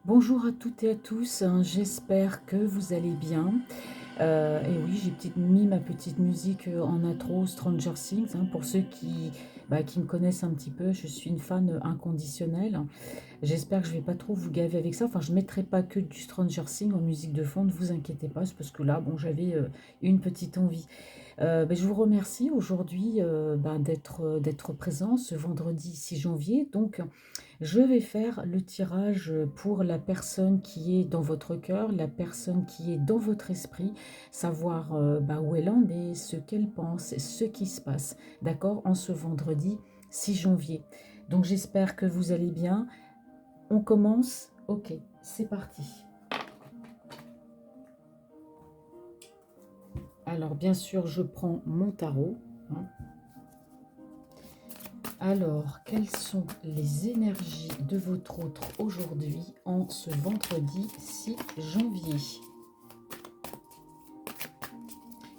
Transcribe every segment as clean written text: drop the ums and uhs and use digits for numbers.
Bonjour à toutes et à tous, j'espère que vous allez bien. Et oui, j'ai mis ma petite musique en intro Stranger Things, pour ceux qui me connaissent un petit peu, je suis une fan inconditionnelle. J'espère que je vais pas trop vous gaver avec ça. Enfin, je mettrai pas que du Stranger Things en musique de fond, ne vous inquiétez pas, c'est parce que là, bon, j'avais une petite envie. Je vous remercie aujourd'hui d'être présent ce vendredi 6 janvier. Donc, je vais faire le tirage pour la personne qui est dans votre cœur, la personne qui est dans votre esprit, savoir où elle en est, ce qu'elle pense, ce qui se passe, d'accord, en ce vendredi 6 janvier. Donc j'espère que vous allez bien. On commence. Ok, c'est parti. Alors bien sûr, je prends mon tarot, hein. Alors, quelles sont les énergies de votre autre aujourd'hui en ce vendredi 6 janvier?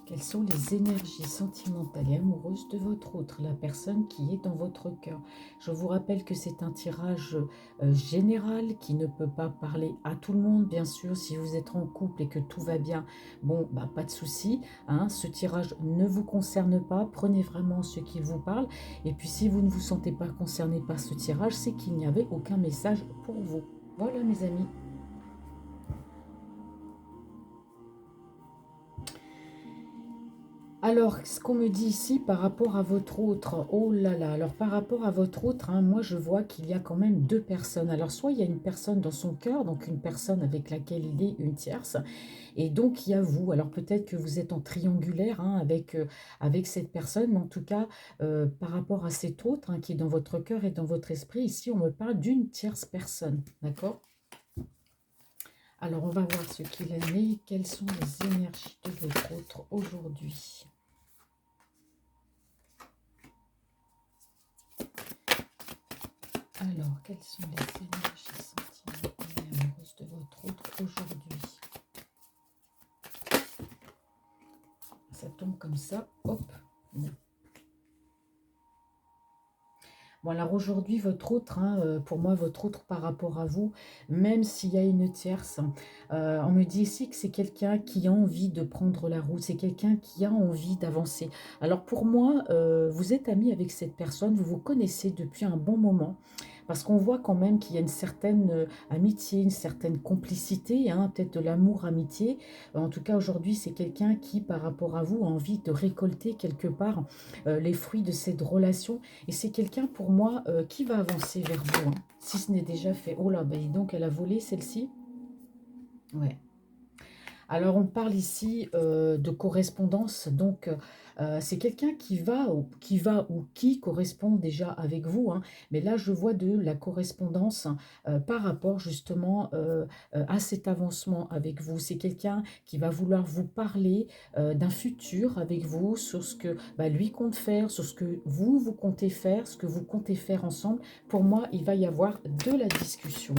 Quelles sont les énergies sentimentales et amoureuses de votre autre, la personne qui est dans votre cœur? Je vous rappelle que c'est un tirage général qui ne peut pas parler à tout le monde. Bien sûr, si vous êtes en couple et que tout va bien, bon, pas de souci, hein. Ce tirage ne vous concerne pas. Prenez vraiment ce qui vous parle. Et puis, si vous ne vous sentez pas concerné par ce tirage, c'est qu'il n'y avait aucun message pour vous. Voilà, mes amis. Alors, ce qu'on me dit ici par rapport à votre autre, oh là là, alors par rapport à votre autre, moi je vois qu'il y a quand même deux personnes. Alors, soit il y a une personne dans son cœur, donc une personne avec laquelle il est une tierce, et donc il y a vous. Alors peut-être que vous êtes en triangulaire avec cette personne, mais en tout cas, par rapport à cet autre qui est dans votre cœur et dans votre esprit, ici on me parle d'une tierce personne, d'accord? Alors on va voir ce qu'il en est, quelles sont les énergies de votre autre aujourd'hui. Alors, quelles sont les énergies sentimentales et amoureuses de votre autre aujourd'hui? Ça tombe comme ça, hop. Bon, alors aujourd'hui, votre autre, pour moi, votre autre par rapport à vous, même s'il y a une tierce, on me dit ici que c'est quelqu'un qui a envie de prendre la route, c'est quelqu'un qui a envie d'avancer. Alors pour moi, vous êtes ami avec cette personne, vous vous connaissez depuis un bon moment, parce qu'on voit quand même qu'il y a une certaine amitié, une certaine complicité, peut-être de l'amour-amitié. En tout cas, aujourd'hui, c'est quelqu'un qui, par rapport à vous, a envie de récolter quelque part les fruits de cette relation. Et c'est quelqu'un pour moi qui va avancer vers vous, si ce n'est déjà fait. Oh là, dis donc, elle a volé celle-ci. Ouais. Alors on parle ici de correspondance, donc c'est quelqu'un qui va ou qui correspond déjà avec vous, mais là je vois de la correspondance par rapport justement à cet avancement avec vous. C'est quelqu'un qui va vouloir vous parler d'un futur avec vous, sur ce que lui compte faire, sur ce que vous comptez faire, ce que vous comptez faire ensemble. Pour moi, il va y avoir de la discussion.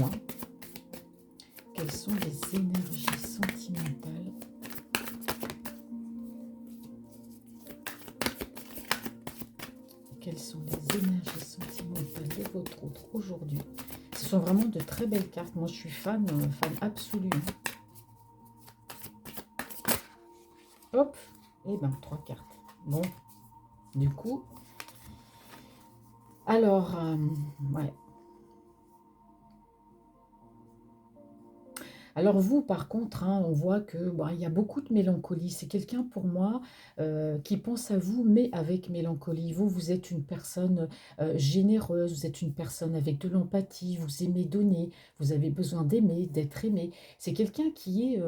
Quelles sont les énergies sentimentales? Quelles sont les énergies sentimentales de votre autre aujourd'hui? Ce sont vraiment de très belles cartes. Moi, je suis fan absolue. Hop, et ben 3 cartes. Bon, du coup, alors, ouais. Alors vous, par contre, on voit que il y a beaucoup de mélancolie. C'est quelqu'un pour moi qui pense à vous, mais avec mélancolie. Vous, vous êtes une personne généreuse, vous êtes une personne avec de l'empathie, vous aimez donner, vous avez besoin d'aimer, d'être aimé. C'est quelqu'un qui est,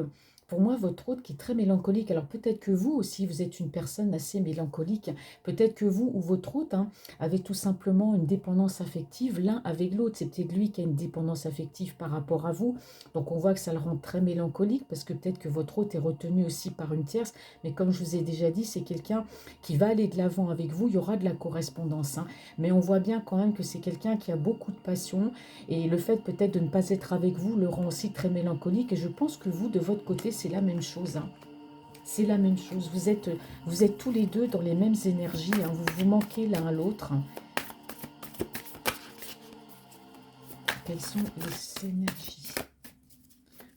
pour moi, votre hôte qui est très mélancolique. Alors peut-être que vous aussi, vous êtes une personne assez mélancolique. Peut-être que vous ou votre hôte avez tout simplement une dépendance affective l'un avec l'autre. C'est peut-être lui qui a une dépendance affective par rapport à vous. Donc on voit que ça le rend très mélancolique parce que peut-être que votre hôte est retenu aussi par une tierce. Mais comme je vous ai déjà dit, c'est quelqu'un qui va aller de l'avant avec vous. Il y aura de la correspondance. Mais on voit bien quand même que c'est quelqu'un qui a beaucoup de passion. Et le fait peut-être de ne pas être avec vous le rend aussi très mélancolique. Et je pense que vous, de votre côté, c'est la même chose. C'est la même chose. Vous êtes tous les deux dans les mêmes énergies. Vous vous manquez l'un à l'autre. Quelles sont les énergies?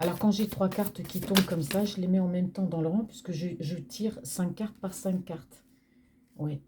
Alors, quand j'ai 3 cartes qui tombent comme ça, je les mets en même temps dans le rang, puisque je tire 5 cartes par 5 cartes. Oui.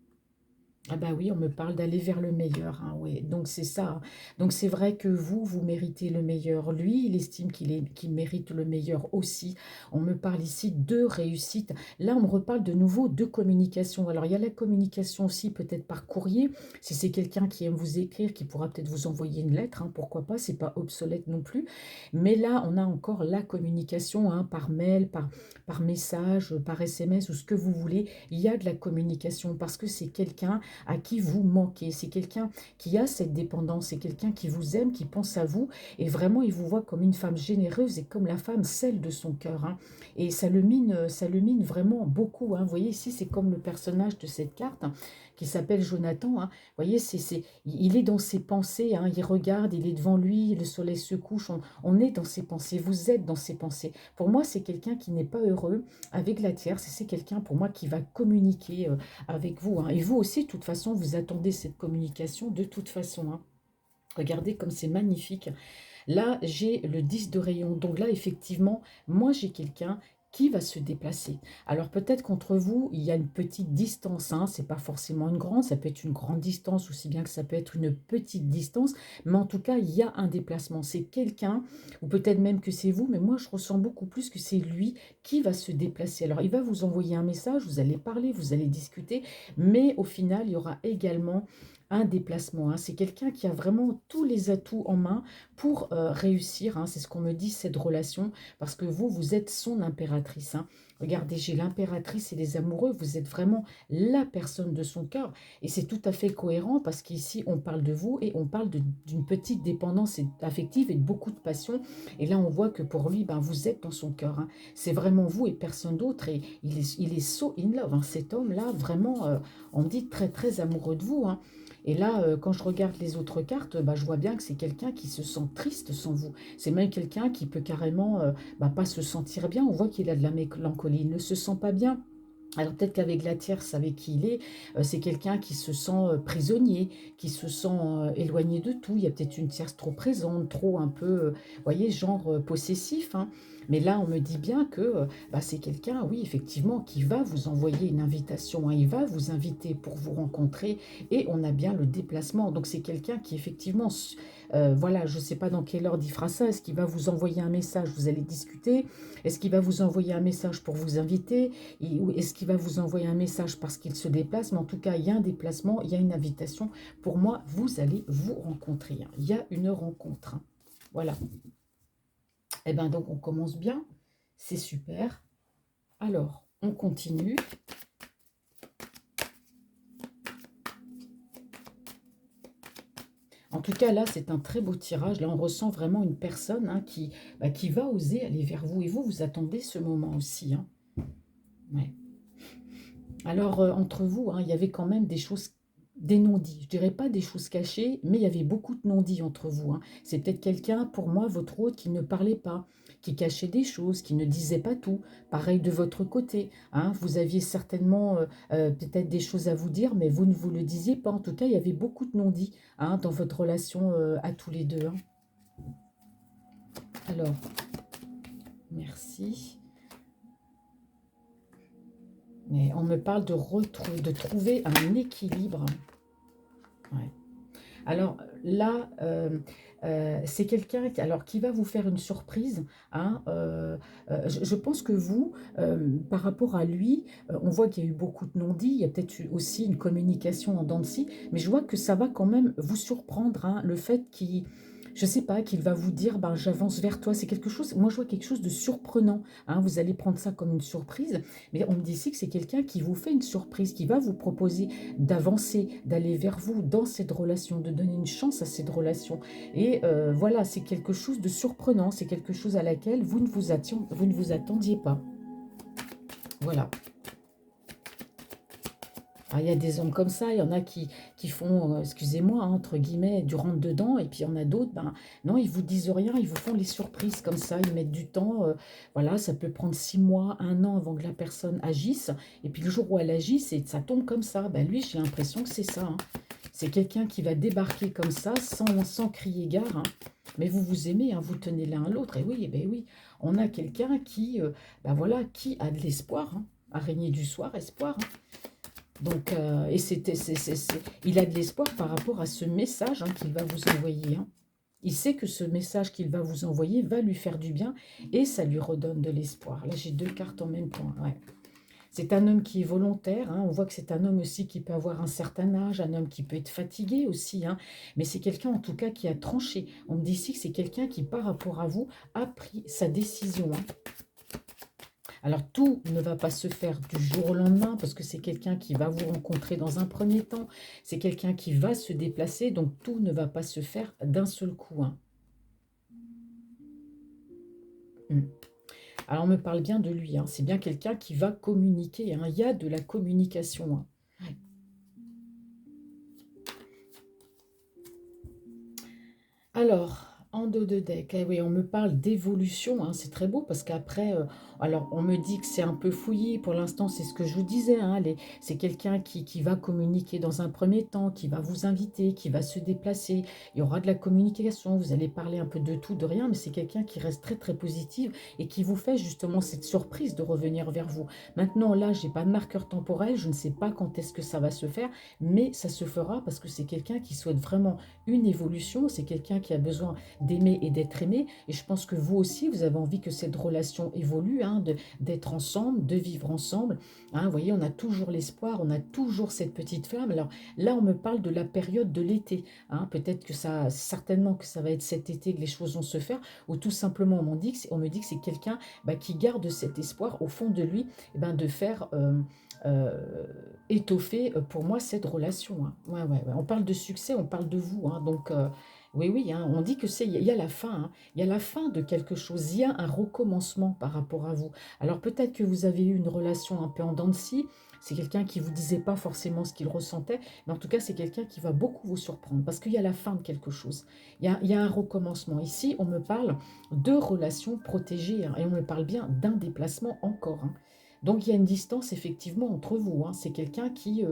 Ah bah oui, on me parle d'aller vers le meilleur, hein, oui. Donc c'est ça, hein. Donc c'est vrai que vous méritez le meilleur. Lui, il estime qu'il mérite le meilleur aussi. On me parle ici de réussite. Là, on me reparle de nouveau de communication. Alors il y a la communication aussi, peut-être par courrier. Si c'est quelqu'un qui aime vous écrire, qui pourra peut-être vous envoyer une lettre, hein, pourquoi pas, c'est pas obsolète non plus. Mais là, on a encore la communication, hein, par mail, par message, par SMS ou ce que vous voulez. Il y a de la communication parce que c'est quelqu'un à qui vous manquez. C'est quelqu'un qui a cette dépendance, c'est quelqu'un qui vous aime, qui pense à vous, et vraiment, il vous voit comme une femme généreuse et comme la femme, celle de son cœur, hein. Et ça le mine vraiment beaucoup, hein. Vous voyez, ici, c'est comme le personnage de cette carte, hein, qui s'appelle Jonathan, hein. Vous voyez, il est dans ses pensées, hein. Il regarde, il est devant lui, le soleil se couche, on est dans ses pensées, vous êtes dans ses pensées. Pour moi, c'est quelqu'un qui n'est pas heureux avec la tierce, et c'est quelqu'un pour moi qui va communiquer avec vous, hein. Et vous aussi, de toute façon, vous attendez cette communication de toute façon, hein. Regardez comme c'est magnifique. Là, j'ai le 10 de rayon. Donc là, effectivement, moi, j'ai quelqu'un qui va se déplacer. Alors peut-être qu'entre vous, il y a une petite distance, hein. C'est pas forcément une grande, ça peut être une grande distance, aussi bien que ça peut être une petite distance, mais en tout cas, il y a un déplacement. C'est quelqu'un, ou peut-être même que c'est vous, mais moi, je ressens beaucoup plus que c'est lui qui va se déplacer. Alors, il va vous envoyer un message, vous allez parler, vous allez discuter, mais au final, il y aura également un déplacement, hein. C'est quelqu'un qui a vraiment tous les atouts en main pour réussir, hein. C'est ce qu'on me dit, cette relation, parce que vous êtes son impératrice, hein. Regardez, j'ai l'impératrice et les amoureux, vous êtes vraiment la personne de son cœur. Et c'est tout à fait cohérent parce qu'ici, on parle de vous et on parle d'une petite dépendance affective et de beaucoup de passion. Et là, on voit que pour lui, ben, vous êtes dans son cœur, hein. C'est vraiment vous et personne d'autre. Et il est so in love, hein. Cet homme-là, vraiment, on me dit très, très amoureux de vous, hein. Et là, quand je regarde les autres cartes, bah, je vois bien que c'est quelqu'un qui se sent triste sans vous. C'est même quelqu'un qui peut carrément bah, pas se sentir bien. On voit qu'il a de la mélancolie. Il ne se sent pas bien. Alors peut-être qu'avec la tierce avec qui il est, c'est quelqu'un qui se sent prisonnier, qui se sent éloigné de tout. Il y a peut-être une tierce trop présente, trop un peu, voyez, genre possessif, hein. Mais là, on me dit bien que bah, c'est quelqu'un, oui, effectivement, qui va vous envoyer une invitation, hein. Il va vous inviter pour vous rencontrer et on a bien le déplacement. Donc c'est quelqu'un qui, effectivement, voilà, je ne sais pas dans quel ordre il fera ça. Est-ce qu'il va vous envoyer un message, vous allez discuter? Est-ce qu'il va vous envoyer un message pour vous inviter? Ou est-ce qu'il va vous envoyer un message parce qu'il se déplace? Mais en tout cas, il y a un déplacement, il y a une invitation. Pour moi, vous allez vous rencontrer, hein. Il y a une rencontre, hein. Voilà. Et bien donc, on commence bien. C'est super. Alors, on continue. En tout cas, là, c'est un très beau tirage. Là, on ressent vraiment une personne, hein, qui va oser aller vers vous. Et vous, vous attendez ce moment aussi, hein. Ouais. Alors, entre vous, hein, il y avait quand même des choses, des non-dits. Je dirais pas des choses cachées, mais il y avait beaucoup de non-dits entre vous, hein. C'est peut-être quelqu'un, pour moi, votre hôte, qui ne parlait pas, qui cachait des choses, qui ne disait pas tout. Pareil de votre côté, hein. Vous aviez certainement peut-être des choses à vous dire, mais vous ne vous le disiez pas. En tout cas, il y avait beaucoup de non-dits, hein, dans votre relation à tous les deux, hein. Alors, merci. Mais on me parle de trouver un équilibre. Ouais. Alors là, c'est quelqu'un qui va vous faire une surprise, hein. Je pense que vous, par rapport à lui, on voit qu'il y a eu beaucoup de non-dits, il y a peut-être eu aussi une communication en dents de scie, mais je vois que ça va quand même vous surprendre, hein, le fait qu'il, je sais pas, qu'il va vous dire, ben, j'avance vers toi. C'est quelque chose, moi je vois quelque chose de surprenant, hein. Vous allez prendre ça comme une surprise, mais on me dit ici que c'est quelqu'un qui vous fait une surprise, qui va vous proposer d'avancer, d'aller vers vous dans cette relation, de donner une chance à cette relation. Et voilà, c'est quelque chose de surprenant, c'est quelque chose à laquelle vous ne vous attendiez pas. Voilà. Ah, il y a des hommes comme ça, il y en a qui font, excusez-moi, hein, entre guillemets, du rentre-dedans, et puis il y en a d'autres, ben non, ils vous disent rien, ils vous font les surprises comme ça, ils mettent du temps, voilà, ça peut prendre 6 mois, 1 an avant que la personne agisse, et puis le jour où elle agit, ça tombe comme ça. Ben lui, j'ai l'impression que c'est ça, hein. C'est quelqu'un qui va débarquer comme ça, sans crier gare, hein. Mais vous vous aimez, hein, vous tenez l'un à l'autre. Et oui, eh ben oui, on a quelqu'un qui, ben voilà, qui a de l'espoir, hein. Araignée du soir, espoir, hein. Donc, et il a de l'espoir par rapport à ce message, hein, qu'il va vous envoyer, hein. Il sait que ce message qu'il va vous envoyer va lui faire du bien et ça lui redonne de l'espoir. Là, j'ai deux cartes en même temps, ouais. C'est un homme qui est volontaire, hein. On voit que c'est un homme aussi qui peut avoir un certain âge, un homme qui peut être fatigué aussi, hein. Mais c'est quelqu'un en tout cas qui a tranché. On me dit ici que c'est quelqu'un qui, par rapport à vous, a pris sa décision, hein. Alors tout ne va pas se faire du jour au lendemain parce que c'est quelqu'un qui va vous rencontrer dans un premier temps. C'est quelqu'un qui va se déplacer, donc tout ne va pas se faire d'un seul coup, hein. Mm. Alors on me parle bien de lui, hein. C'est bien quelqu'un qui va communiquer, hein. Il y a de la communication, hein. Ouais. Alors, en dos de deck, eh oui, on me parle d'évolution, hein, c'est très beau parce qu'après, alors on me dit que c'est un peu fouillis, pour l'instant c'est ce que je vous disais, hein, c'est quelqu'un qui va communiquer dans un premier temps, qui va vous inviter, qui va se déplacer, il y aura de la communication, vous allez parler un peu de tout, de rien, mais c'est quelqu'un qui reste très très positif et qui vous fait justement cette surprise de revenir vers vous. Maintenant là, j'ai pas de marqueur temporel, je ne sais pas quand est-ce que ça va se faire, mais ça se fera parce que c'est quelqu'un qui souhaite vraiment une évolution, c'est quelqu'un qui a besoin d'aimer et d'être aimé. Et je pense que vous aussi, vous avez envie que cette relation évolue, hein, d'être ensemble, de vivre ensemble, hein. Vous voyez, on a toujours l'espoir, on a toujours cette petite flamme. Alors là, on me parle de la période de l'été, hein. Peut-être que ça, certainement que ça va être cet été que les choses vont se faire, ou tout simplement, on me dit que c'est quelqu'un, bah, qui garde cet espoir au fond de lui, eh ben, de faire... étoffer pour moi cette relation, hein. Ouais, ouais, ouais. On parle de succès, on parle de vous, hein. Donc, oui, oui, hein, on dit que il y a la fin, hein. Il y a la fin de quelque chose, il y a un recommencement par rapport à vous. Alors peut-être que vous avez eu une relation un peu en dents de scie, c'est quelqu'un qui ne vous disait pas forcément ce qu'il ressentait, mais en tout cas c'est quelqu'un qui va beaucoup vous surprendre, parce qu'il y a la fin de quelque chose, il y a un recommencement. Ici, on me parle de relations protégées, hein, et on me parle bien d'un déplacement encore, hein. Donc il y a une distance effectivement entre vous, hein. C'est quelqu'un qui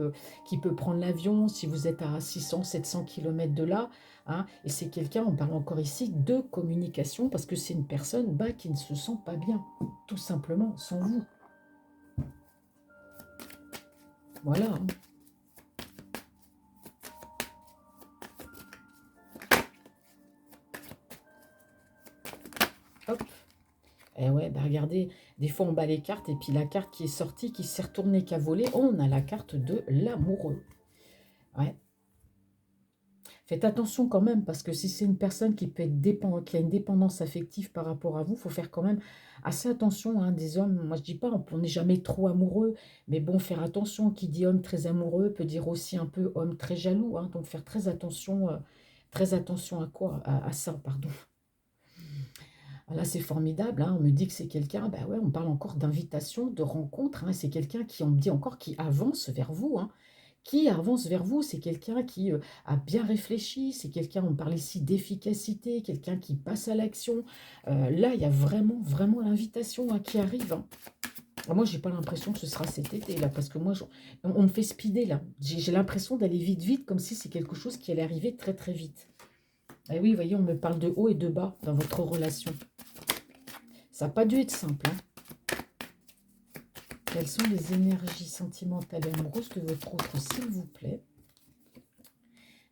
peut prendre l'avion si vous êtes à 600-700 km de là, hein. Et c'est quelqu'un, on parle encore ici de communication, parce que c'est une personne, bah, qui ne se sent pas bien, tout simplement, sans vous. Voilà, hein. Hop. Et ouais, bah regardez, des fois on bat les cartes et puis la carte qui est sortie, qui s'est retournée, qui a volé, on a la carte de l'amoureux. Ouais. Faites attention quand même, parce que si c'est une personne qui peut être qui a une dépendance affective par rapport à vous, il faut faire quand même assez attention, hein. Des hommes, moi je dis pas, on n'est jamais trop amoureux, mais bon, faire attention. Qui dit homme très amoureux peut dire aussi un peu homme très jaloux, hein. Donc faire très attention à quoi? À ça, pardon. Ah, là, c'est formidable, hein. On me dit que c'est quelqu'un, bah ouais, on parle encore d'invitation, de rencontre, hein. C'est quelqu'un qui, on me dit encore, qui avance vers vous, hein. Qui avance vers vous, c'est quelqu'un qui a bien réfléchi, c'est quelqu'un, on parle ici d'efficacité, quelqu'un qui passe à l'action. Là, il y a vraiment, vraiment l'invitation, hein, qui arrive, hein. Ah, moi, j'ai pas l'impression que ce sera cet été, là, parce que moi, on me fait speeder, là. J'ai l'impression d'aller vite, vite, comme si c'est quelque chose qui allait arriver très, très vite. Et oui, vous voyez, on me parle de haut et de bas dans votre relation. Ça n'a pas dû être simple, hein. Quelles sont les énergies sentimentales et amoureuses de votre autre, s'il vous plaît?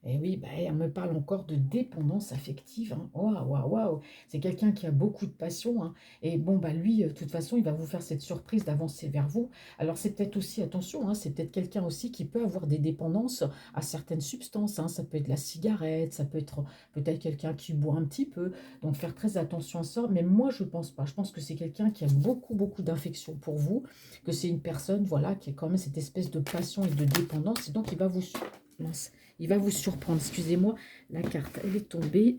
Et oui, bah, on me parle encore de dépendance affective, hein. Waouh, waouh, waouh. C'est quelqu'un qui a beaucoup de passion, hein. Et bon, bah lui, de toute façon, il va vous faire cette surprise d'avancer vers vous. Alors, c'est peut-être aussi, attention, hein, c'est peut-être quelqu'un aussi qui peut avoir des dépendances à certaines substances, hein. Ça peut être la cigarette, ça peut être peut-être quelqu'un qui boit un petit peu. Donc, faire très attention à ça. Mais moi, je pense pas. Je pense que c'est quelqu'un qui a beaucoup, beaucoup d'infection pour vous, que c'est une personne, voilà, qui a quand même cette espèce de passion et de dépendance. Et donc, il va vous... Mince. Il va vous surprendre. Excusez-moi, la carte, elle est tombée.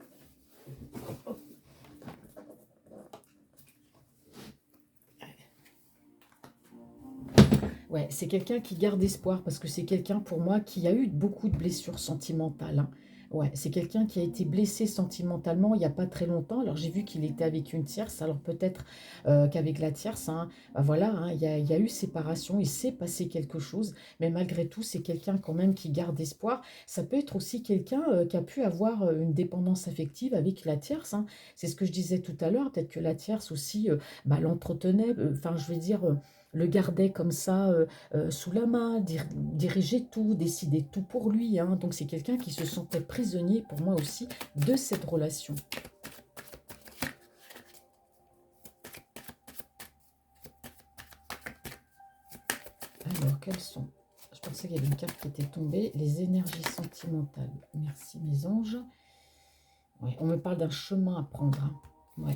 Ouais, c'est quelqu'un qui garde espoir parce que c'est quelqu'un pour moi qui a eu beaucoup de blessures sentimentales, hein. Ouais, c'est quelqu'un qui a été blessé sentimentalement il n'y a pas très longtemps. Alors j'ai vu qu'il était avec une tierce, alors peut-être qu'avec la tierce, hein, bah voilà, hein, il y a eu séparation, il s'est passé quelque chose, mais malgré tout, c'est quelqu'un quand même qui garde espoir. Ça peut être aussi quelqu'un qui a pu avoir une dépendance affective avec la tierce, hein. C'est ce que je disais tout à l'heure, peut-être que la tierce aussi bah, l'entretenait, enfin je veux dire, le gardait comme ça sous la main, dirigeait tout, décidait tout pour lui, hein. Donc c'est quelqu'un qui se sentait prisonnier pour moi aussi de cette relation. Alors, quelles sont? Je pensais qu'il y avait une carte qui était tombée. Les énergies sentimentales. Merci mes anges. Ouais, on me parle d'un chemin à prendre, hein. Ouais.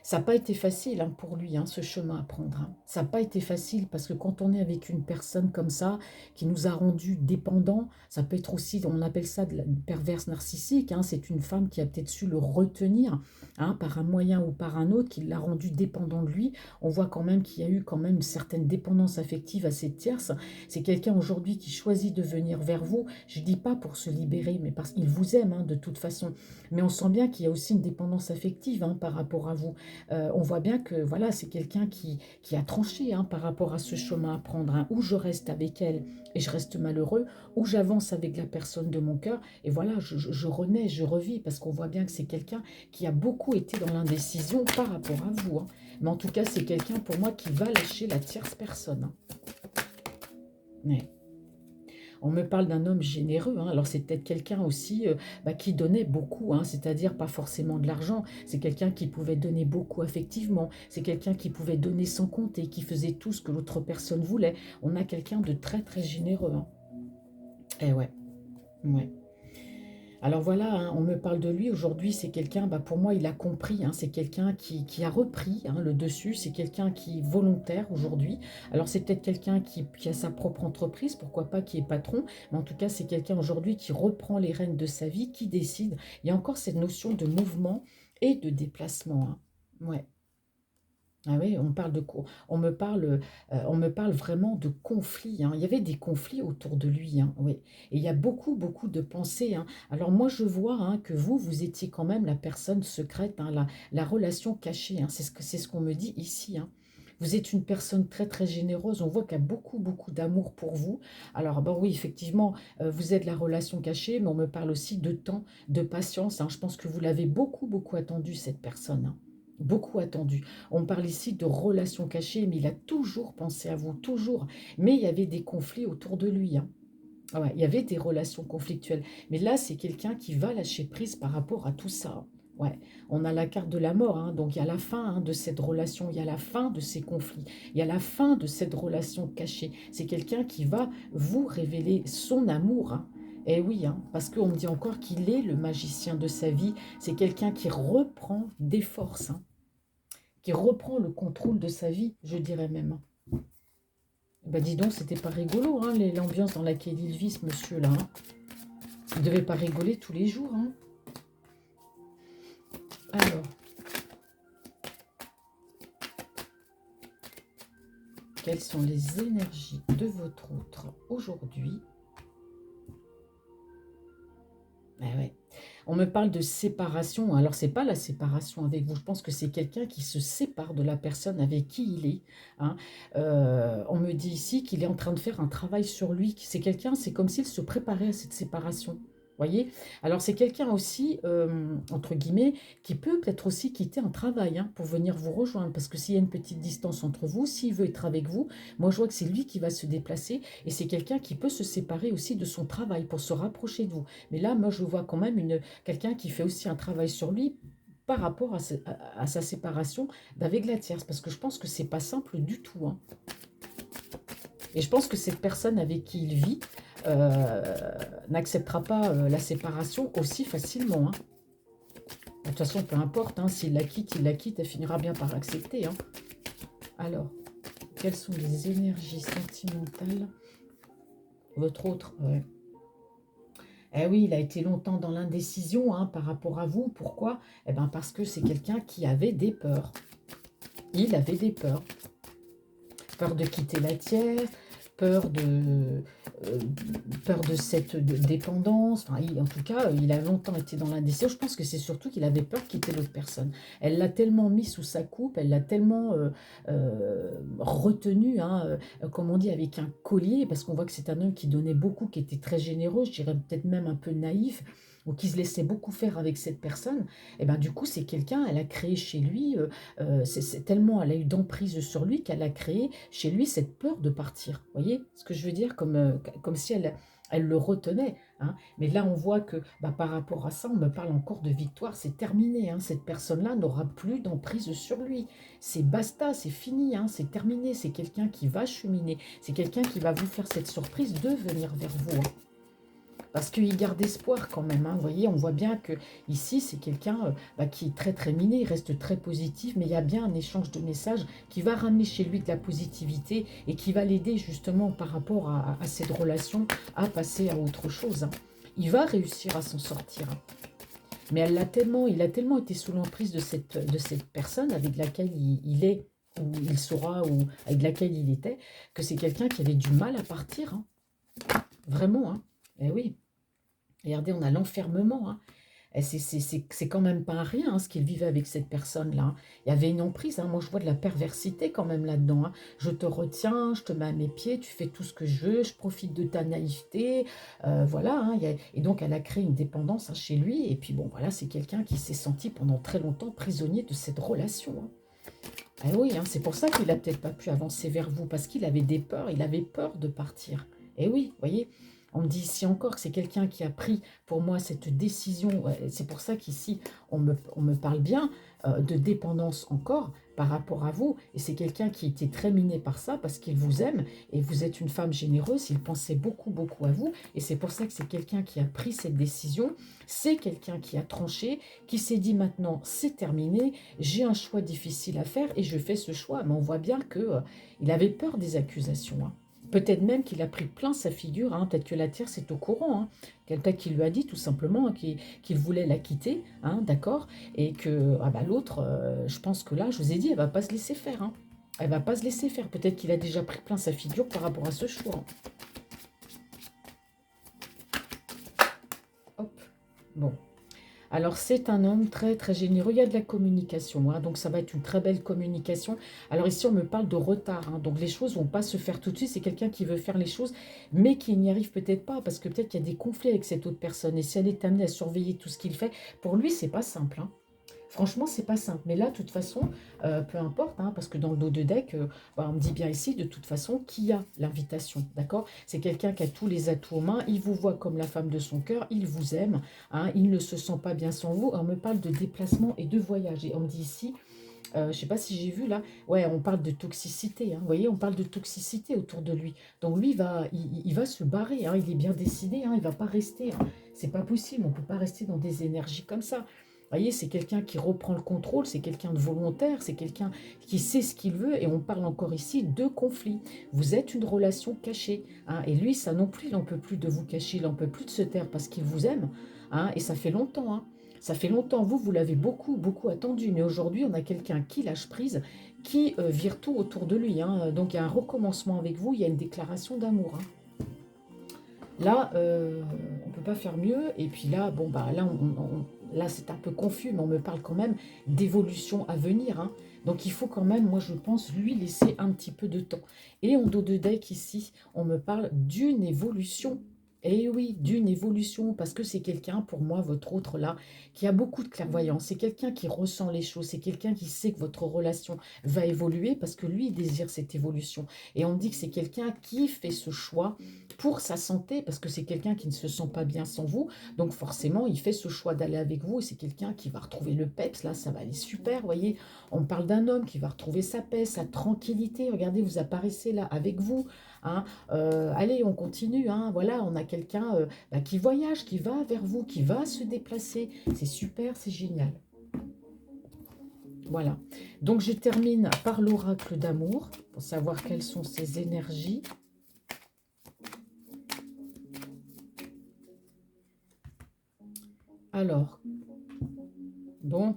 Ça n'a pas été facile hein, pour lui, hein, ce chemin à prendre, hein. Ça n'a pas été facile parce que quand on est avec une personne comme ça, qui nous a rendus dépendants, ça peut être aussi, on appelle ça de la perverse narcissique, hein. C'est une femme qui a peut-être su le retenir hein, par un moyen ou par un autre, qui l'a rendu dépendant de lui. On voit quand même qu'il y a eu quand même une certaine dépendance affective à cette tierce. C'est quelqu'un aujourd'hui qui choisit de venir vers vous. Je ne dis pas pour se libérer, mais parce qu'il vous aime hein, de toute façon. Mais on sent bien qu'il y a aussi une dépendance affective hein, par rapport à vous. On voit bien que voilà, c'est quelqu'un qui a tranché hein, par rapport à ce chemin à prendre, hein, où je reste avec elle et je reste malheureux, où j'avance avec la personne de mon cœur, et voilà, je renais, je revis, parce qu'on voit bien que c'est quelqu'un qui a beaucoup été dans l'indécision par rapport à vous, hein. Mais en tout cas, c'est quelqu'un pour moi qui va lâcher la tierce personne, hein. Ouais. On me parle d'un homme généreux, hein. Alors c'est peut-être quelqu'un aussi bah, qui donnait beaucoup, hein, c'est-à-dire pas forcément de l'argent. C'est quelqu'un qui pouvait donner beaucoup affectivement. C'est quelqu'un qui pouvait donner sans compter, qui faisait tout ce que l'autre personne voulait. On a quelqu'un de très très généreux, hein. Eh ouais, ouais. Alors voilà, hein, on me parle de lui aujourd'hui, c'est quelqu'un, bah pour moi, il a compris, hein, c'est quelqu'un qui a repris hein, le dessus, c'est quelqu'un qui est volontaire aujourd'hui. Alors c'est peut-être quelqu'un qui a sa propre entreprise, pourquoi pas, qui est patron, mais en tout cas, c'est quelqu'un aujourd'hui qui reprend les rênes de sa vie, qui décide. Il y a encore cette notion de mouvement et de déplacement, hein. Ouais. Ah oui, on me parle vraiment de conflits, hein. Il y avait des conflits autour de lui, hein, oui. Et il y a beaucoup, beaucoup de pensées, hein. Alors moi, je vois hein, que vous étiez quand même la personne secrète, hein, la relation cachée, hein. C'est ce qu'on me dit ici, hein. Vous êtes une personne très, très généreuse. On voit qu'il y a beaucoup, beaucoup d'amour pour vous. Alors, bon, oui, effectivement, vous êtes la relation cachée, mais on me parle aussi de temps, de patience, hein. Je pense que vous l'avez beaucoup, beaucoup attendu, cette personne, hein. Beaucoup attendu. On parle ici de relations cachées, mais il a toujours pensé à vous, toujours. Mais il y avait des conflits autour de lui, hein. Ah ouais, il y avait des relations conflictuelles. Mais là, c'est quelqu'un qui va lâcher prise par rapport à tout ça. Ouais, on a la carte de la mort, hein, donc il y a la fin hein, de cette relation, il y a la fin de ces conflits, il y a la fin de cette relation cachée. C'est quelqu'un qui va vous révéler son amour, hein. Eh oui, hein, parce qu'on me dit encore qu'il est le magicien de sa vie. C'est quelqu'un qui reprend des forces, hein, qui reprend le contrôle de sa vie, je dirais même. Bah dis donc, c'était pas rigolo, hein, l'ambiance dans laquelle il vit, ce monsieur-là, hein. Il devait pas rigoler tous les jours, hein. Alors, quelles sont les énergies de votre autre aujourd'hui? Ah ouais. On me parle de séparation. Alors, c'est pas la séparation avec vous. Je pense que c'est quelqu'un qui se sépare de la personne avec qui il est, hein. On me dit ici qu'il est en train de faire un travail sur lui. C'est quelqu'un, c'est comme s'il se préparait à cette séparation. Voyez? Alors, c'est quelqu'un aussi, entre guillemets, qui peut peut-être aussi quitter un travail hein, pour venir vous rejoindre. Parce que s'il y a une petite distance entre vous, s'il veut être avec vous, moi, je vois que c'est lui qui va se déplacer. Et c'est quelqu'un qui peut se séparer aussi de son travail pour se rapprocher de vous. Mais là, moi, je vois quand même quelqu'un qui fait aussi un travail sur lui par rapport à sa séparation d'avec la tierce. Parce que je pense que c'est pas simple du tout, hein. Et je pense que cette personne avec qui il vit n'acceptera pas la séparation aussi facilement, hein. De toute façon, peu importe, hein, s'il la quitte, elle finira bien par accepter, hein. Alors, quelles sont les énergies sentimentales? Votre autre, ouais. Eh oui, il a été longtemps dans l'indécision hein, par rapport à vous. Pourquoi? Eh bien parce que c'est quelqu'un qui avait des peurs. Il avait des peurs. Peur de quitter la tiers, peur euh, peur de cette dépendance. Enfin, en tout cas, il a longtemps été dans l'indécision. Je pense que c'est surtout qu'il avait peur de quitter l'autre personne. Elle l'a tellement mis sous sa coupe, elle l'a tellement retenu, hein, comme on dit, avec un collier, parce qu'on voit que c'est un homme qui donnait beaucoup, qui était très généreux, je dirais peut-être même un peu naïf, ou qui se laissait beaucoup faire avec cette personne. Et ben du coup, c'est quelqu'un, elle a créé chez lui, c'est tellement, elle a eu d'emprise sur lui qu'elle a créé chez lui cette peur de partir. Vous voyez ce que je veux dire? Comme si elle le retenait, hein. Mais là, on voit que bah, par rapport à ça, on me parle encore de victoire, c'est terminé, hein. Cette personne-là n'aura plus d'emprise sur lui. C'est basta, c'est fini, hein, c'est terminé. C'est quelqu'un qui va cheminer, c'est quelqu'un qui va vous faire cette surprise de venir vers vous, hein. Parce qu'il garde espoir quand même, hein. Vous voyez, on voit bien que ici, c'est quelqu'un bah, qui est très très miné, il reste très positif, mais il y a bien un échange de messages qui va ramener chez lui de la positivité et qui va l'aider justement par rapport à cette relation à passer à autre chose, hein. Il va réussir à s'en sortir, hein. Mais il a tellement été sous l'emprise de cette personne avec laquelle il est, ou il sera, ou avec laquelle il était, que c'est quelqu'un qui avait du mal à partir, hein. Vraiment, hein. Eh oui. Regardez, on a l'enfermement, hein. Et c'est quand même pas rien, hein, ce qu'il vivait avec cette personne-là, hein. Il y avait une emprise, hein. Moi, je vois de la perversité quand même là-dedans, hein. Je te retiens, je te mets à mes pieds, tu fais tout ce que je veux, je profite de ta naïveté. Voilà, hein, et donc, elle a créé une dépendance, hein, chez lui. Et puis, bon, voilà, c'est quelqu'un qui s'est senti pendant très longtemps prisonnier de cette relation, hein. Ah oui, hein, c'est pour ça qu'il a peut-être pas pu avancer vers vous, parce qu'il avait des peurs, il avait peur de partir. Et oui, vous voyez, on me dit ici encore que c'est quelqu'un qui a pris pour moi cette décision. C'est pour ça qu'ici, on me parle bien de dépendance encore par rapport à vous. Et c'est quelqu'un qui était très miné par ça parce qu'il vous aime et vous êtes une femme généreuse. Il pensait beaucoup, beaucoup à vous. Et c'est pour ça que c'est quelqu'un qui a pris cette décision. C'est quelqu'un qui a tranché, qui s'est dit maintenant, c'est terminé, j'ai un choix difficile à faire et je fais ce choix. Mais on voit bien que il avait peur des accusations, hein. Peut-être même qu'il a pris plein sa figure, hein. Peut-être que la Terre c'est au courant, hein. Quelqu'un qui lui a dit tout simplement, hein, qu'il voulait la quitter, hein, d'accord, et que ah bah, l'autre, je pense que là, je vous ai dit, elle va pas se laisser faire, hein. Elle va pas se laisser faire. Peut-être qu'il a déjà pris plein sa figure par rapport à ce choix, hein. Hop, bon. Alors, c'est un homme très, très généreux. Il y a de la communication, hein, donc ça va être une très belle communication. Alors ici, on me parle de retard, hein, donc les choses ne vont pas se faire tout de suite. C'est quelqu'un qui veut faire les choses, mais qui n'y arrive peut-être pas, parce que peut-être qu'il y a des conflits avec cette autre personne. Et si elle est amenée à surveiller tout ce qu'il fait, pour lui, c'est pas simple, hein. Franchement, c'est pas simple. Mais là, de toute façon, peu importe, hein, parce que dans le dos de deck, bah, on me dit bien ici, de toute façon, qui a l'invitation, d'accord? C'est quelqu'un qui a tous les atouts aux mains. Il vous voit comme la femme de son cœur. Il vous aime, hein, il ne se sent pas bien sans vous. On me parle de déplacement et de voyage. Et on me dit ici, je ne sais pas si j'ai vu là, ouais, on parle de toxicité, hein, vous voyez, on parle de toxicité autour de lui. Donc lui, il va se barrer, hein, il est bien décidé, hein, il ne va pas rester, hein. C'est pas possible, on ne peut pas rester dans des énergies comme ça. Vous voyez, c'est quelqu'un qui reprend le contrôle, c'est quelqu'un de volontaire, c'est quelqu'un qui sait ce qu'il veut, et on parle encore ici de conflit. Vous êtes une relation cachée, hein, et lui, ça non plus, il n'en peut plus de vous cacher, il n'en peut plus de se taire parce qu'il vous aime, hein, et ça fait longtemps, hein. Ça fait longtemps, vous l'avez beaucoup, beaucoup attendu, mais aujourd'hui, on a quelqu'un qui lâche prise, qui vire tout autour de lui, hein. Donc, il y a un recommencement avec vous, il y a une déclaration d'amour, hein. Là, on ne peut pas faire mieux. Et puis là, bon, bah, là, là c'est un peu confus, mais on me parle quand même d'évolution à venir, hein. Donc, il faut quand même, moi, je pense, lui laisser un petit peu de temps. Et en dos de deck, ici, on me parle d'une évolution. Et oui, d'une évolution, parce que c'est quelqu'un, pour moi, votre autre là, qui a beaucoup de clairvoyance. C'est quelqu'un qui ressent les choses. C'est quelqu'un qui sait que votre relation va évoluer parce que lui, il désire cette évolution. Et on me dit que c'est quelqu'un qui fait ce choix pour sa santé, parce que c'est quelqu'un qui ne se sent pas bien sans vous, donc forcément, il fait ce choix d'aller avec vous, et c'est quelqu'un qui va retrouver le peps, là, ça va aller super, vous voyez, on parle d'un homme qui va retrouver sa paix, sa tranquillité, regardez, vous apparaissez là avec vous, hein. Allez, on continue, hein, voilà, on a quelqu'un bah, qui voyage, qui va vers vous, qui va se déplacer, c'est super, c'est génial. Voilà, donc je termine par l'oracle d'amour, pour savoir quelles sont ses énergies. Alors, bon,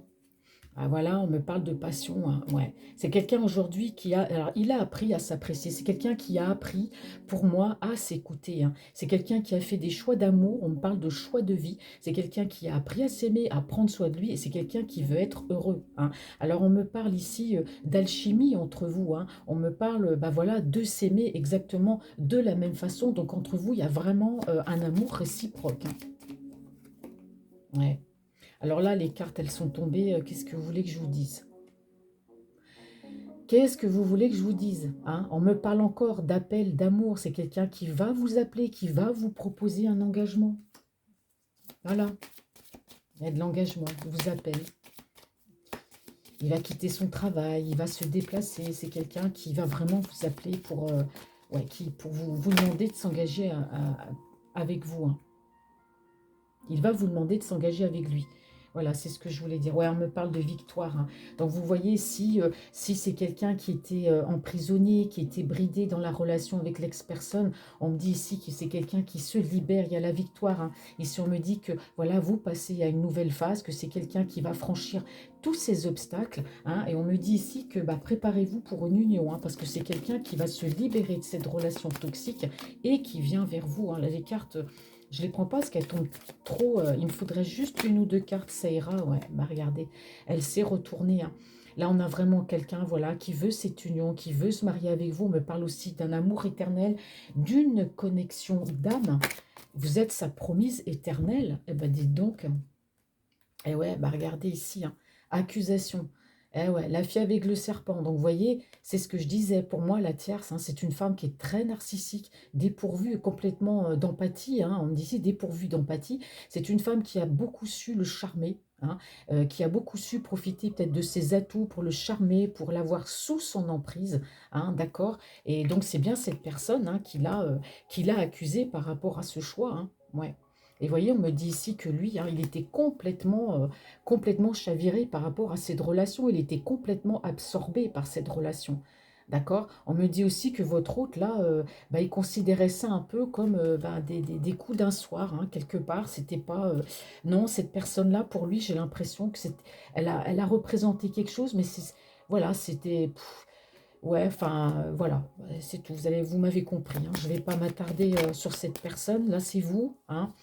Ah voilà, on me parle de passion, hein, ouais. C'est quelqu'un aujourd'hui qui a, alors il a appris à s'apprécier. C'est quelqu'un qui a appris, pour moi, à s'écouter, hein. C'est quelqu'un qui a fait des choix d'amour. On me parle de choix de vie. C'est quelqu'un qui a appris à s'aimer, à prendre soin de lui, et c'est quelqu'un qui veut être heureux, hein. Alors on me parle ici d'alchimie entre vous, hein. On me parle, bah voilà, de s'aimer exactement de la même façon. Donc entre vous, il y a vraiment un amour réciproque, hein. Ouais. Alors là, les cartes, elles sont tombées. Qu'est-ce que vous voulez que je vous dise? Qu'est-ce que vous voulez que je vous dise, hein? On me parle encore d'appel, d'amour. C'est quelqu'un qui va vous appeler, qui va vous proposer un engagement. Voilà, il y a de l'engagement, il vous appelle. Il va quitter son travail, il va se déplacer. C'est quelqu'un qui va vraiment vous appeler pour, ouais, pour vous demander de s'engager avec vous, hein. Il va vous demander de s'engager avec lui. Voilà, c'est ce que je voulais dire. Ouais, on me parle de victoire, hein. Donc vous voyez, si c'est quelqu'un qui était emprisonné, qui était bridé dans la relation avec l'ex-personne, on me dit ici que c'est quelqu'un qui se libère, il y a la victoire, hein. Ici, on me dit que voilà, vous passez à une nouvelle phase, que c'est quelqu'un qui va franchir tous ces obstacles, hein. Et on me dit ici que bah, préparez-vous pour une union, hein, parce que c'est quelqu'un qui va se libérer de cette relation toxique et qui vient vers vous, hein. Là, les cartes... Je ne les prends pas parce qu'elles tombent trop. Il me faudrait juste une ou deux cartes, ça ira. Ouais, bah regardez, elle s'est retournée, hein. Là, on a vraiment quelqu'un, voilà, qui veut cette union, qui veut se marier avec vous. On me parle aussi d'un amour éternel, d'une connexion d'âme. Vous êtes sa promise éternelle. Eh ben, dites donc. Eh ouais, bah regardez ici, hein. Accusation. Eh ouais, la fille avec le serpent. Donc, vous voyez, c'est ce que je disais. Pour moi, la tierce, hein, c'est une femme qui est très narcissique, dépourvue complètement d'empathie, hein. On me dit ici dépourvue d'empathie. C'est une femme qui a beaucoup su le charmer, hein, qui a beaucoup su profiter peut-être de ses atouts pour le charmer, pour l'avoir sous son emprise, hein, d'accord? Et donc, c'est bien cette personne, hein, qui l'a accusé par rapport à ce choix, hein. Ouais. Et voyez, on me dit ici que lui, hein, il était complètement chaviré par rapport à cette relation. Il était complètement absorbé par cette relation. D'accord? On me dit aussi que votre hôte, là, bah, il considérait ça un peu comme bah, des coups d'un soir, hein, quelque part. C'était pas... Non, cette personne-là, pour lui, j'ai l'impression que elle a représenté quelque chose, mais voilà, c'était... Ouais, enfin, voilà, c'est tout. Vous m'avez compris, hein. Je ne vais pas m'attarder sur cette personne. Là, c'est vous, hein.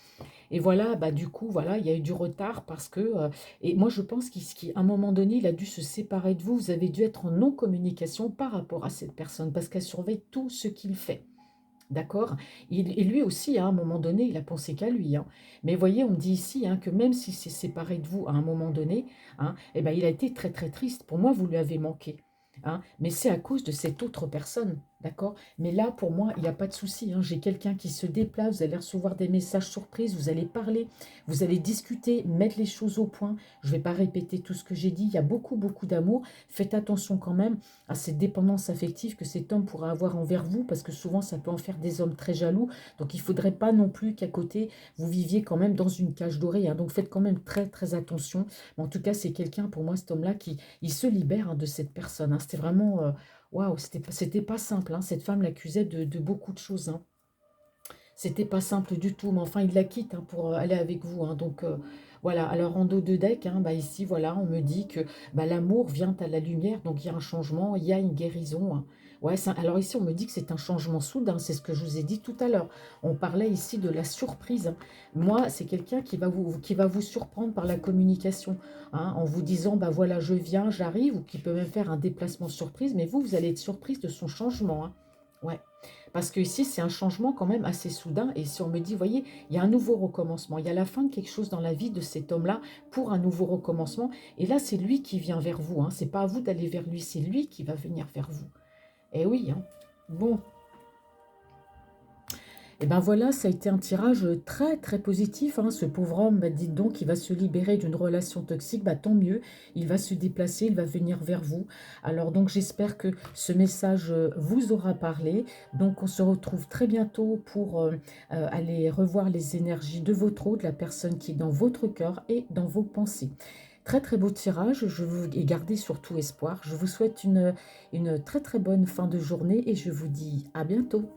Et voilà, bah, du coup, voilà, il y a eu du retard parce que... et moi, je pense qu'à un moment donné, il a dû se séparer de vous. Vous avez dû être en non-communication par rapport à cette personne parce qu'elle surveille tout ce qu'il fait. D'accord? Et lui aussi, à un moment donné, il a pensé qu'à lui, hein. Mais voyez, on me dit ici hein, que même s'il s'est séparé de vous à un moment donné, hein, eh ben, il a été très très triste. Pour moi, vous lui avez manqué, hein. Mais c'est à cause de cette autre personne. D'accord? Mais là, pour moi, il n'y a pas de souci, hein. J'ai quelqu'un qui se déplace, vous allez recevoir des messages surprises, vous allez parler, vous allez discuter, mettre les choses au point. Je ne vais pas répéter tout ce que j'ai dit. Il y a beaucoup, beaucoup d'amour. Faites attention quand même à cette dépendance affective que cet homme pourra avoir envers vous, parce que souvent, ça peut en faire des hommes très jaloux. Donc, il ne faudrait pas non plus qu'à côté, vous viviez quand même dans une cage dorée, hein. Donc, faites quand même très, très attention. Mais en tout cas, c'est quelqu'un, pour moi, cet homme-là, qui il se libère hein, de cette personne, hein. C'était vraiment... waouh, c'était pas simple, hein. Cette femme l'accusait de beaucoup de choses, hein. C'était pas simple du tout, mais enfin, il la quitte hein, pour aller avec vous, hein. Donc, voilà. Alors, en dos de deck, hein, bah, ici, voilà, on me dit que bah, l'amour vient à la lumière. Donc, il y a un changement, il y a une guérison, hein. Ouais, alors ici, on me dit que c'est un changement soudain. C'est ce que je vous ai dit tout à l'heure. On parlait ici de la surprise, hein. Moi, c'est quelqu'un qui va vous surprendre par la communication, hein, en vous disant, bah voilà, je viens, j'arrive, ou qui peut même faire un déplacement surprise. Mais vous allez être surprise de son changement, hein. Ouais. Parce que ici, c'est un changement quand même assez soudain. Et si on me dit, voyez, il y a un nouveau recommencement, il y a la fin de quelque chose dans la vie de cet homme-là pour un nouveau recommencement. Et là, c'est lui qui vient vers vous, hein. C'est pas à vous d'aller vers lui, c'est lui qui va venir vers vous. Eh oui, hein. Bon, et ben voilà, ça a été un tirage très très positif, hein. Ce pauvre homme, bah, dites donc, il va se libérer d'une relation toxique, bah, tant mieux, il va se déplacer, il va venir vers vous. Alors donc j'espère que ce message vous aura parlé. Donc on se retrouve très bientôt pour aller revoir les énergies de votre hôte, la personne qui est dans votre cœur et dans vos pensées. Très très beau tirage, je vous ai gardé surtout espoir. Je vous souhaite une très très bonne fin de journée et je vous dis à bientôt.